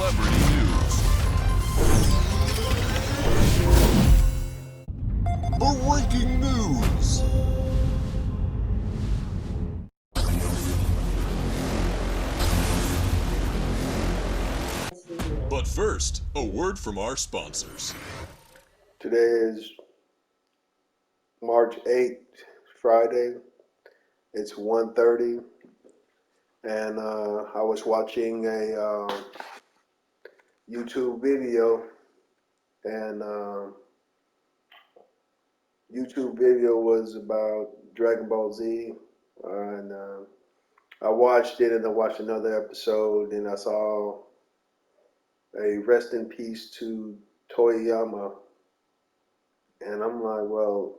Celebrity news. Breaking news. But first, a word from our sponsors. Today is March 8th, Friday. It's 1:30, and I was watching a YouTube video, and YouTube video was about Dragon Ball Z, and I watched it, and I watched another episode, and I saw a rest in peace to Toriyama, and I'm like, well,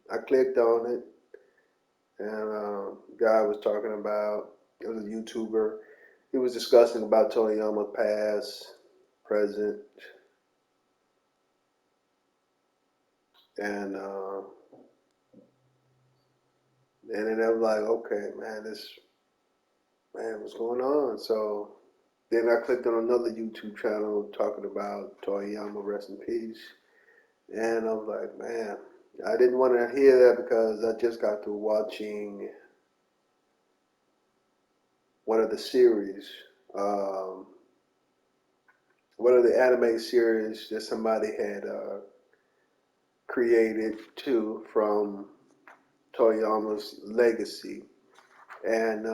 I clicked on it, and guy was talking about, it was a YouTuber. He was discussing about Toriyama past, present, and then I was like, okay, man, what's going on? So then I clicked on another YouTube channel talking about Toriyama, rest in peace, and I was like, man, I didn't want to hear that because I just got through watching one of the series. Um, One of the anime series that somebody had created too from Toriyama's legacy, and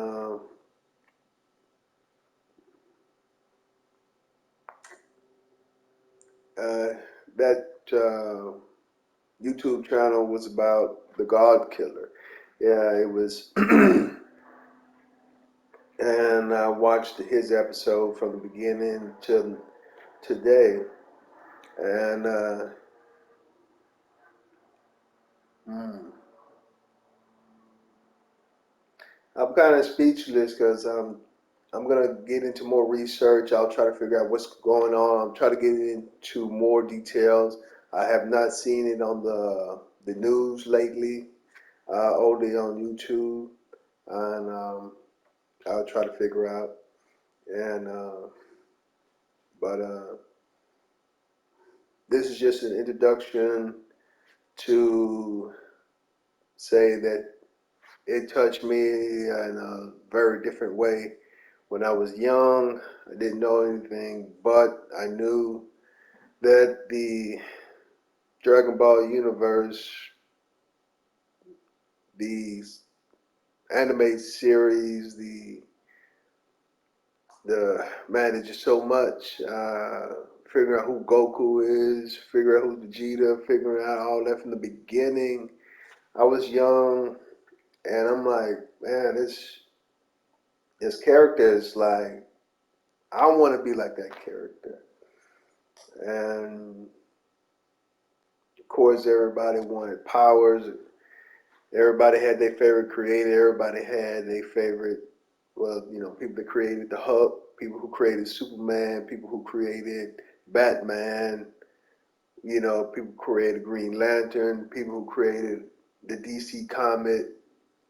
that YouTube channel was about the God Killer. Yeah, it was, and I watched his episode from the beginning to today, and mm, I'm kind of speechless because I'm gonna get into more research. I'll try to figure out what's going on. I'm trying to get into more details. I have not seen it on the news lately, only on YouTube, and I'll try to figure out. And but this is just an introduction to say that it touched me in a very different way. When I was young, I didn't know anything, but I knew that the Dragon Ball universe, the anime series, the man, it's just so much. Figuring out who Goku is, figuring out who Vegeta, figuring out all that from the beginning. I was young, and I'm like, man, this character is like, I want to be like that character. And of course, everybody wanted powers. Everybody had their favorite creator. Everybody had their favorite, well, people that created the Hulk, people who created Superman, people who created Batman, people who created Green Lantern, people who created the DC Comet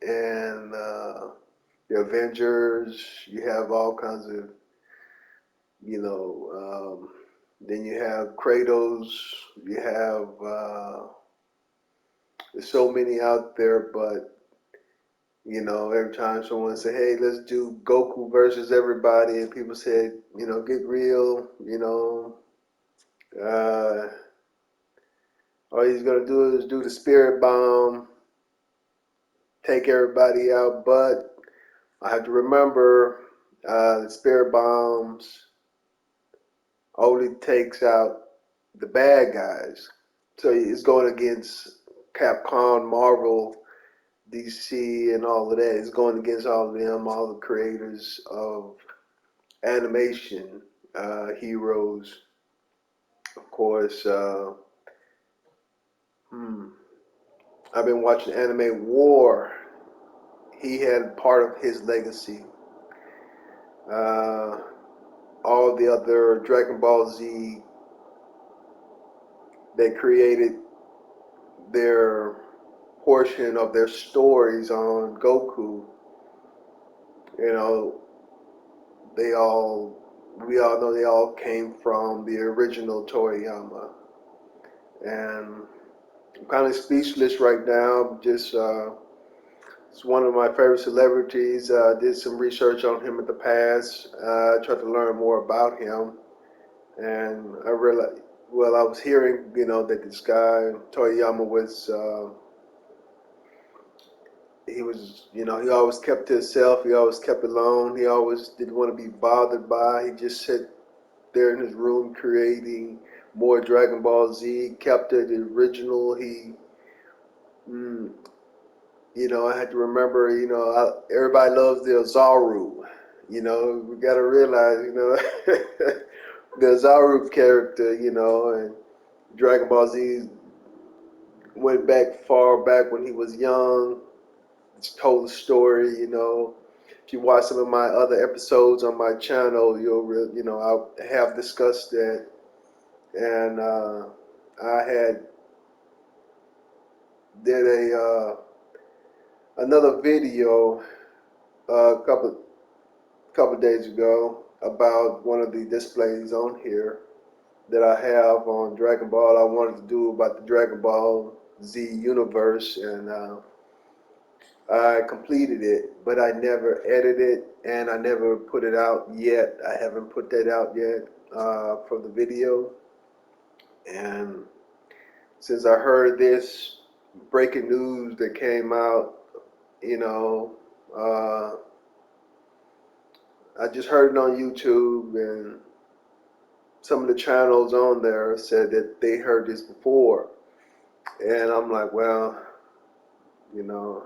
and the Avengers. You have all kinds of, then you have Kratos, you have, there's so many out there, but every time someone say, "Hey, let's do Goku versus everybody," and people said, "Get real," uh, all he's gonna do is do the spirit bomb, take everybody out. But I have to remember, the spirit bombs only takes out the bad guys. So it's going against Capcom, Marvel, DC, and all of that. It's going against all of them, all the creators of animation, heroes. Of course, I've been watching Anime War. He had part of his legacy. Uh, all the other Dragon Ball Z, they created their portion of their stories on Goku. You know, they all we all know they all came from the original Toriyama. And I'm kind of speechless right now. Just it's one of my favorite celebrities. Did some research on him in the past. Tried to learn more about him, and I realized, well, I was hearing, that this guy Toriyama was, he was, he always kept to himself. He always kept alone. He always didn't want to be bothered by. He just sat there in his room creating more Dragon Ball Z. Kept it original. Mm, I had to remember, everybody loves the Ozaru. We got to realize, the Ozaru character, and Dragon Ball Z went back far back when he was young. It's told the story, If you watch some of my other episodes on my channel, I have discussed that. And I had did another video a couple days ago about one of the displays on here that I have on Dragon Ball. I wanted to do about the Dragon Ball Z universe, and I completed it, but I never edited it, and I never put it out yet. I haven't put that out yet for the video. And since I heard this breaking news that came out, you know, uh, I just heard it on YouTube, and some of the channels on there said that they heard this before. And I'm like, well, you know,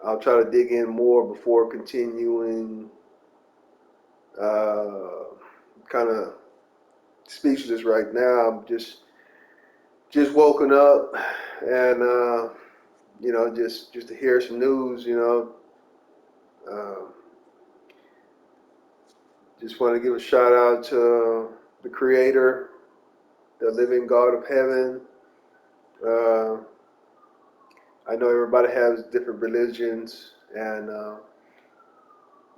I'll try to dig in more before continuing. Kind of speechless right now. I'm just woken up, and just to hear some news. Uh, just want to give a shout out to the Creator, the living God of heaven. Uh, I know everybody has different religions, and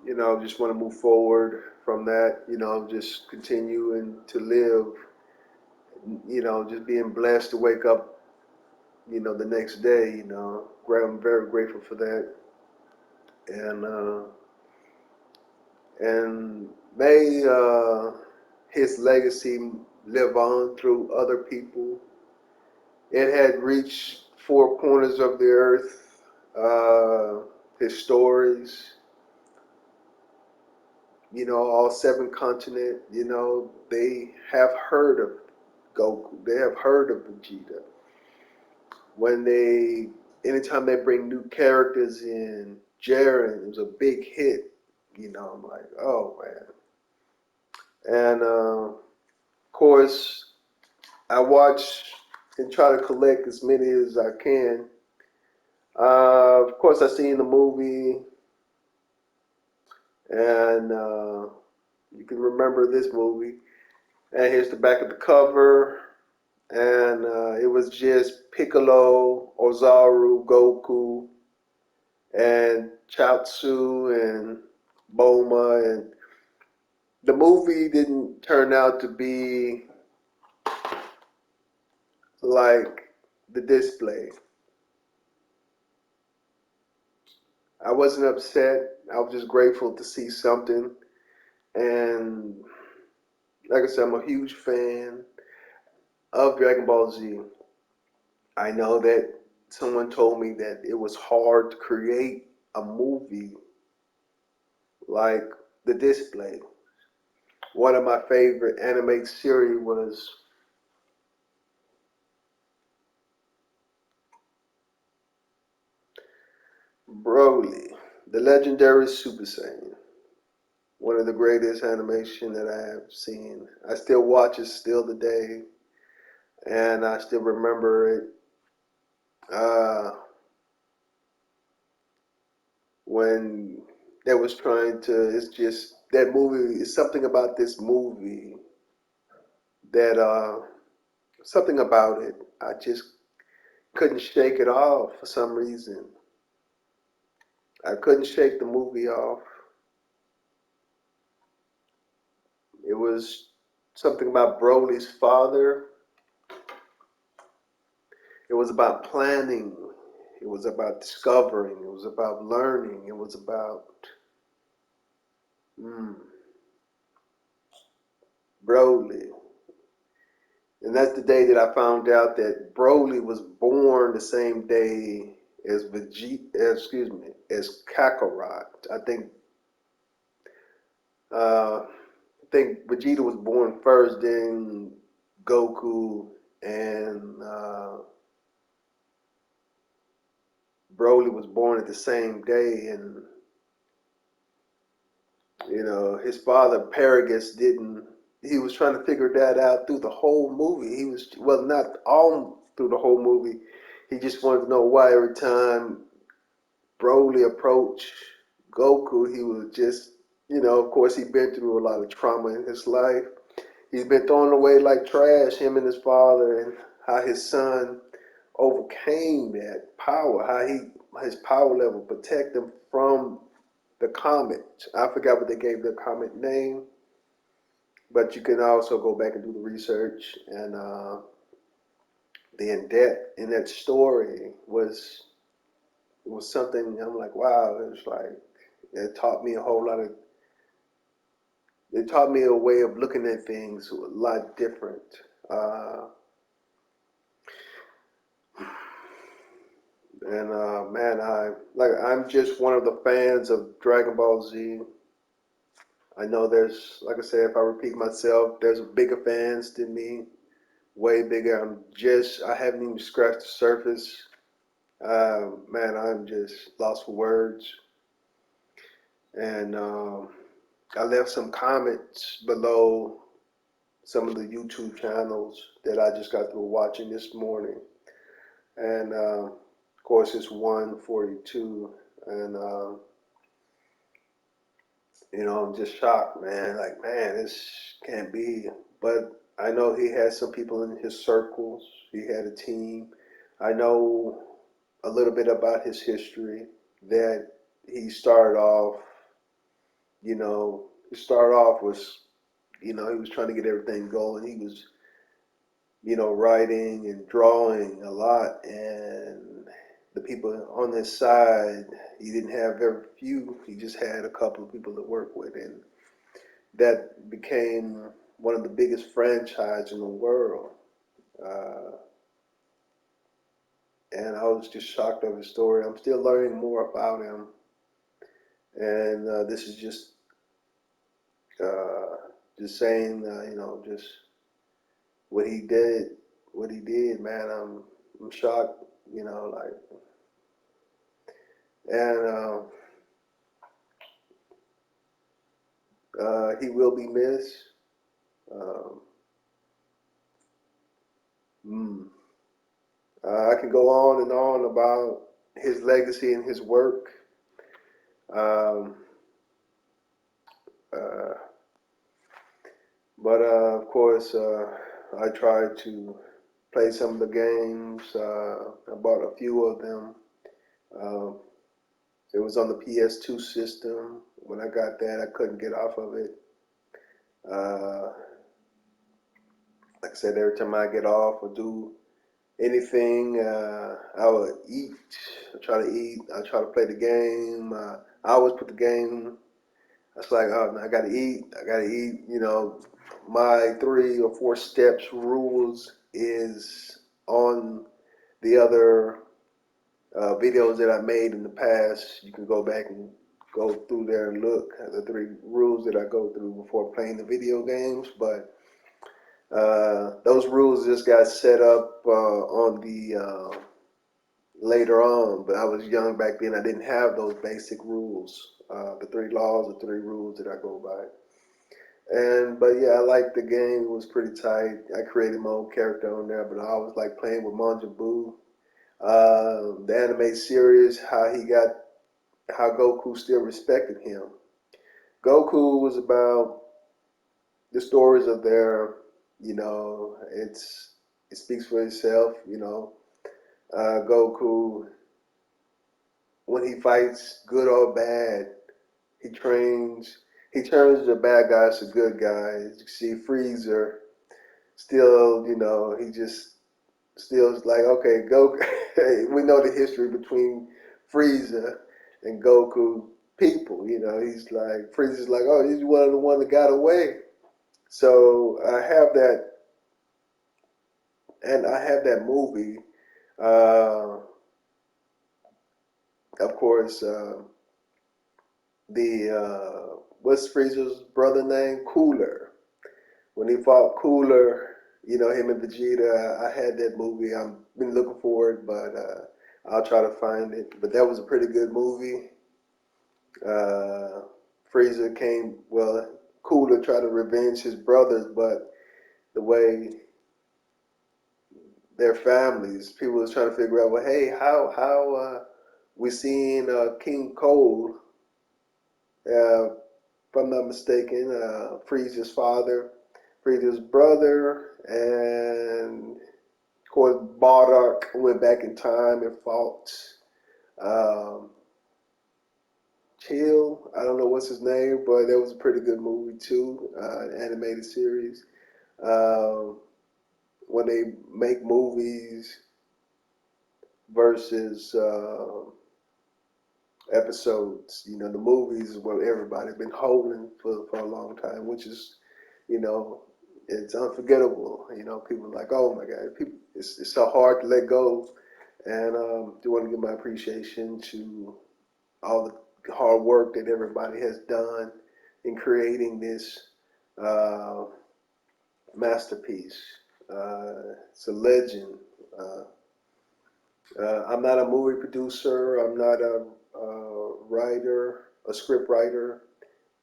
just want to move forward from that. Just continuing to live. Just being blessed to wake up. The next day. I'm very grateful for that, and may his legacy live on through other people. It had reached four corners of the earth. His stories, all seven continents, they have heard of Goku. They have heard of Vegeta. Anytime they bring new characters in, Jiren, it was a big hit. I'm like, oh man. And of course, I watch and try to collect as many as I can. Of course, I seen the movie, and you can remember this movie. And here's the back of the cover, and it was just Piccolo, Ozaru, Goku, and Chaozu, and Bulma, and the movie didn't turn out to be like the display. I wasn't upset. I was just grateful to see something. And like I said, I'm a huge fan of Dragon Ball Z. I know that someone told me that it was hard to create a movie like the display. One of my favorite anime series was Broly, the legendary Super Saiyan. One of the greatest animation that I have seen. I still watch it still today, and I still remember it. Uh, when they was trying to, it's just that movie. It's something about this movie that something about it. I just couldn't shake it off for some reason. I couldn't shake the movie off. was something about Broly's father. It was about planning. It was about discovering. It was about learning. It was about mm, Broly. And that's the day that I found out that Broly was born the same day as as Kakarot. I think Vegeta was born first, then Goku, and Broly was born at the same day. And his father Paragus didn't. He was trying to figure that out through the whole movie. He was, well, not all through the whole movie. He just wanted to know why every time Broly approached Goku, he was just, of course, he'd been through a lot of trauma in his life. He's been thrown away like trash, him and his father, and how his son overcame that power, his power level protect him from the comet. I forgot what they gave the comet name, but you can also go back and do the research. And the in depth in that story was something. I'm like, wow, it was like it taught me a whole lot of. It taught me a way of looking at things a lot different. Uh, and man, I'm just one of the fans of Dragon Ball Z. I know there's, like I said, if I repeat myself, there's bigger fans than me, way bigger. I haven't even scratched the surface. Man, I'm just lost for words. And I left some comments below some of the YouTube channels that I just got through watching this morning. And of course, it's 1:42. And, I'm just shocked, man. Like, man, this can't be. But I know he had some people in his circles, he had a team. I know a little bit about his history that he started off, was, he was trying to get everything going. He was, writing and drawing a lot. And the people on his side, he didn't have very few. He just had a couple of people to work with. And that became one of the biggest franchises in the world. Uh, and I was just shocked of his story. I'm still learning more about him. And this is uh, just saying, just what he did, man. I'm shocked, like, and he will be missed. Um, mm. I can go on and on about his legacy and his work. Um, uh, but of course, I tried to play some of the games. I bought a few of them. Um, it was on the PS2 system. When I got that, I couldn't get off of it. Uh, like I said, every time I get off or do anything, I would eat. I try to eat. I try to play the game. I always put the game. It's like, oh, I gotta eat. I gotta eat. My 3 or 4 steps rules is on the other videos that I made in the past. You can go back and go through there and look at the 3 rules that I go through before playing the video games. But those rules just got set up on the later on. But I was young back then. I didn't have those basic rules, the 3 laws, the 3 rules that I go by. But yeah, I liked the game. It was pretty tight. I created my own character on there, but I always like playing with Majin Buu. The anime series, how Goku still respected him. Goku was about the stories of their, it speaks for itself. Goku, when he fights, good or bad, he trains. he turns the bad guys to good guys. You see Freezer still, he just still is like, okay, Goku. We know the history between Frieza and Goku people. He's like, Frieza's like, oh, he's one of the one that got away. So I have that, and I have that movie. Uh, of course, what's Frieza's brother name? Cooler. When he fought Cooler, him and Vegeta. I had that movie. I've been looking for it, but I'll try to find it. But that was a pretty good movie. Uh, Frieza came, well, Cooler tried to revenge his brothers, but the way their families, people was trying to figure out, well, hey, how we seen King Cold, if I'm not mistaken, Frieza's father, Frieza's brother, and of course Bardock went back in time and fought um, Chill. I don't know what's his name, but that was a pretty good movie too, animated series. Um, when they make movies versus episodes, the movies is what everybody's been holding for a long time, which is, you know, it's unforgettable. People are like, oh my God, people, it's so hard to let go. And do want to give my appreciation to all the hard work that everybody has done in creating this uh, masterpiece. It's a legend. Uh, I'm not a movie producer. I'm not a writer, a script writer.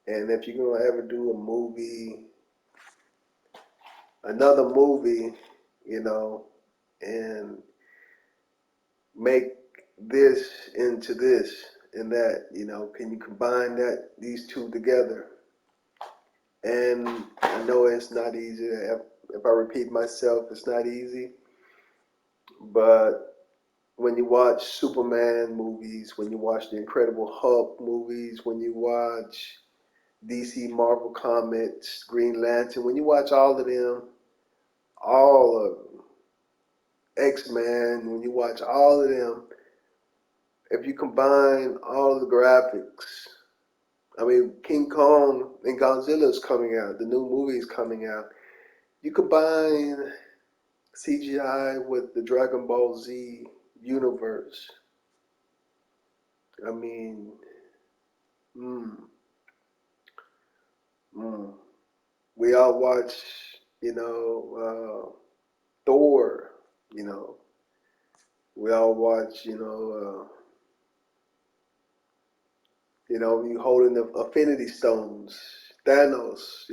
And if you're gonna ever do a movie, another movie, and make this into this and that, can you combine these two together? And I know it's not easy. If I repeat myself, it's not easy. But when you watch Superman movies, when you watch the Incredible Hulk movies, when you watch DC Marvel Comics, Green Lantern, when you watch all of them, all of them, X-Men, when you watch all of them, if you combine all of the graphics, I mean, King Kong and Godzilla is coming out, the new movie is coming out. You combine CGI with the Dragon Ball Z universe. I mean, mm, mm. We all watch, Thor. You know, we all watch, you holding the Affinity Stones, Thanos.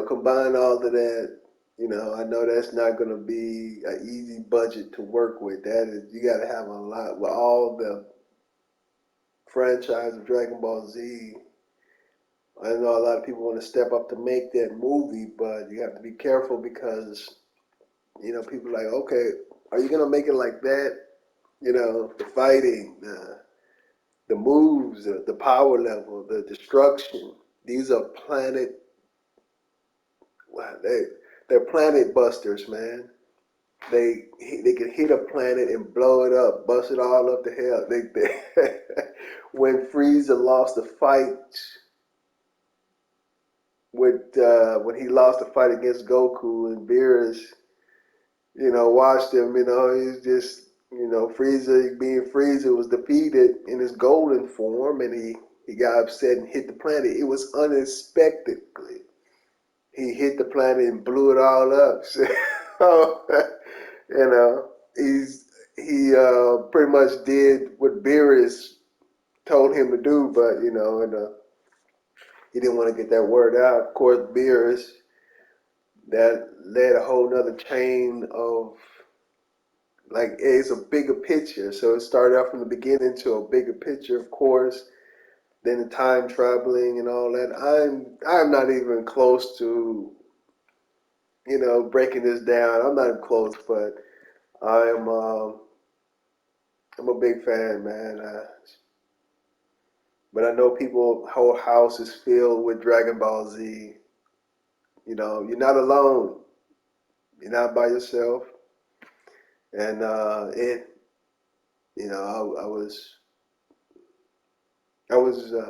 Combine all of that. I know that's not going to be an easy budget to work with. That is, you got to have a lot with all the franchise of Dragon Ball Z. I know a lot of people want to step up to make that movie, but you have to be careful because, people are like, okay, are you going to make it like that? The fighting, the moves, the power level, the destruction. These are wow, they're planet busters, man. They could hit a planet and blow it up, bust it all up to hell. When Frieza lost the fight when he lost the fight against Goku and Beerus, watched him, he's just, Frieza being Frieza was defeated in his golden form and he got upset and hit the planet. It was unexpectedly. He hit the planet and blew it all up. So, he pretty much did what Beerus told him to do, but, and he didn't want to get that word out. Of course, Beerus, that led a whole nother chain of, like, it's a bigger picture. So it started out from the beginning to a bigger picture, of course. Then the time traveling and all that. I'm not even close to, breaking this down. I'm not even close, but I'm um, I'm a big fan, man. But I know people, whole house is filled with Dragon Ball Z. You know, you're not alone. You're not by yourself. And you know,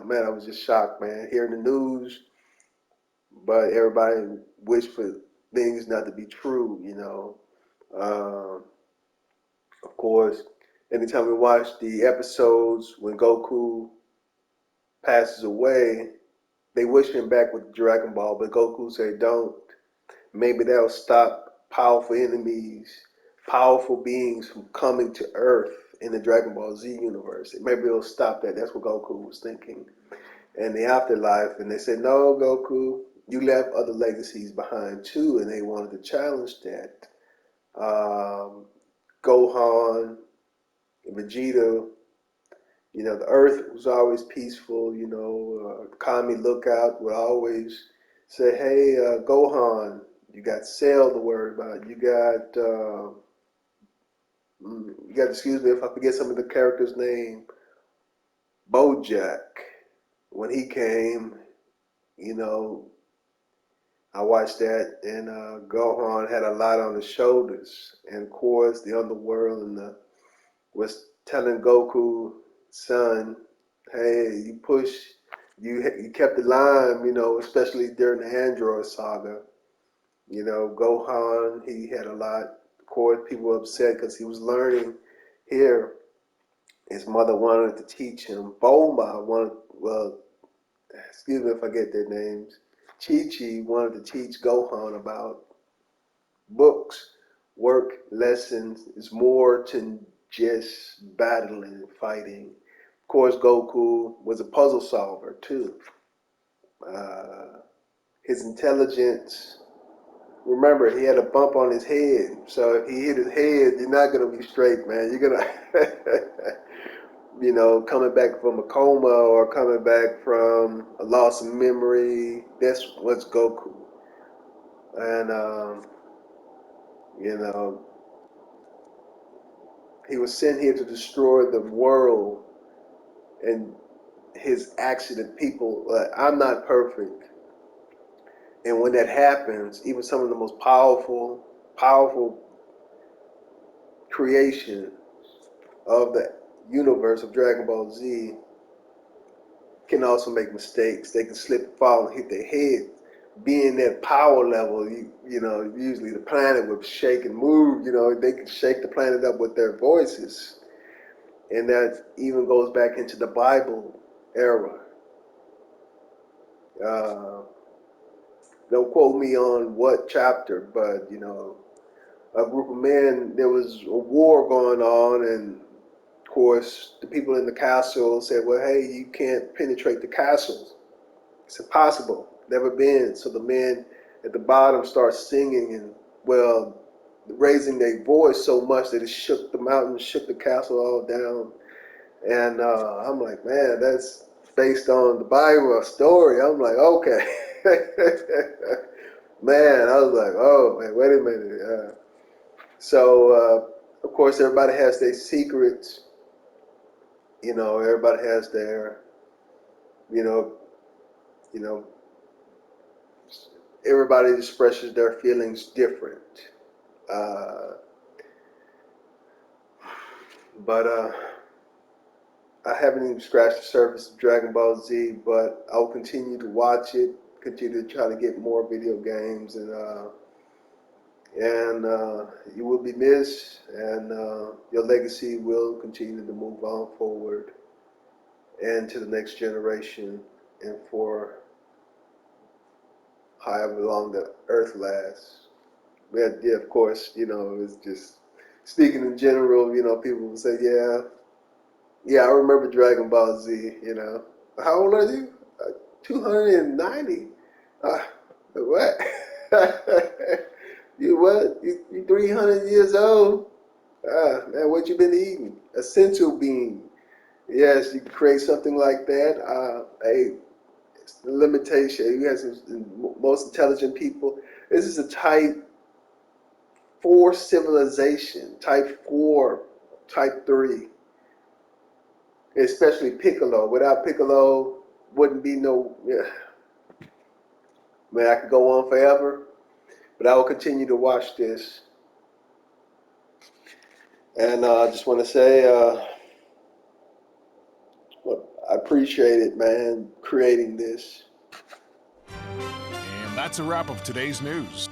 man, I was just shocked, man, hearing the news. But everybody wished for things not to be true, you know. Of course, anytime we watch the episodes when Goku passes away, they wish him back with Dragon Ball, but Goku said, "Don't." Maybe that'll stop powerful enemies, powerful beings from coming to Earth in the Dragon Ball Z universe. Maybe it'll stop that. That's what Goku was thinking. And the afterlife, and they said, "No, Goku, you left other legacies behind too," and they wanted to challenge that. Um, Gohan, Vegeta, you know, the Earth was always peaceful. You know, Kami Lookout would always say, "Hey, Gohan, you got Cell to worry about. You got. Excuse me if I forget some of the characters' name. Bojack. When he came, you know, I watched that, and Gohan had a lot on his shoulders, and of course, the underworld was telling Goku, son, hey, you kept the line, you know, especially during the Android saga. You know, Gohan, he had a lot. Of course, people were upset because he was learning here. His mother wanted to teach him. Bulma wanted, well, excuse me if I get their names. Chi-Chi wanted to teach Gohan about books, work, lessons. It's more to just battling and fighting. Of course, Goku was a puzzle solver too. Uh, his intelligence. Remember, he had a bump on his head, so if he hit his head, you're not gonna be straight, man. You're gonna, you know, coming back from a coma or coming back from a loss of memory. That's what's Goku, and you know, he was sent here to destroy the world and his accident people. I'm not perfect. And when that happens, even some of the most powerful creation of the universe of Dragon Ball Z can also make mistakes. They can slip and fall and hit their head. Being that power level, you know, usually the planet would shake and move. You know, they could shake the planet up with their voices. And that even goes back into the Bible era. Uh, don't quote me on what chapter, but you know, a group of men, there was a war going on, and of course, the people in the castle said, "Well, hey, you can't penetrate the castles. It's impossible. Never been." So the men at the bottom start singing and, well, raising their voice so much that it shook the mountain, shook the castle all down. And I'm like, man, that's based on the Bible story. I'm like, okay. Man, I was like, oh, man, wait a minute. Of course, everybody has their secrets. You know, everybody has their, you know, you know, everybody expresses their feelings different. Uh, but I haven't even scratched the surface of Dragon Ball Z, but I'll continue to watch it, continue to try to get more video games, and you will be missed, and your legacy will continue to move on forward and to the next generation, and for however long the earth lasts. But yeah, of course, you know, it's just speaking in general. You know, people will say, yeah, yeah, I remember Dragon Ball Z. You know, how old are you? 290. Uh, what? You what? You 300 years old? Ah, man, what you been eating? A sensu bean. Yes, you can create something like that. Hey, it's the limitation. You have some most intelligent people. This is a type 4 civilization, type 4, type 3. especially Piccolo. Without Piccolo, wouldn't be no. Yeah. Man, I could go on forever, but I will continue to watch this. And I just want to say, well, I appreciate it, man, creating this. And that's a wrap of today's news.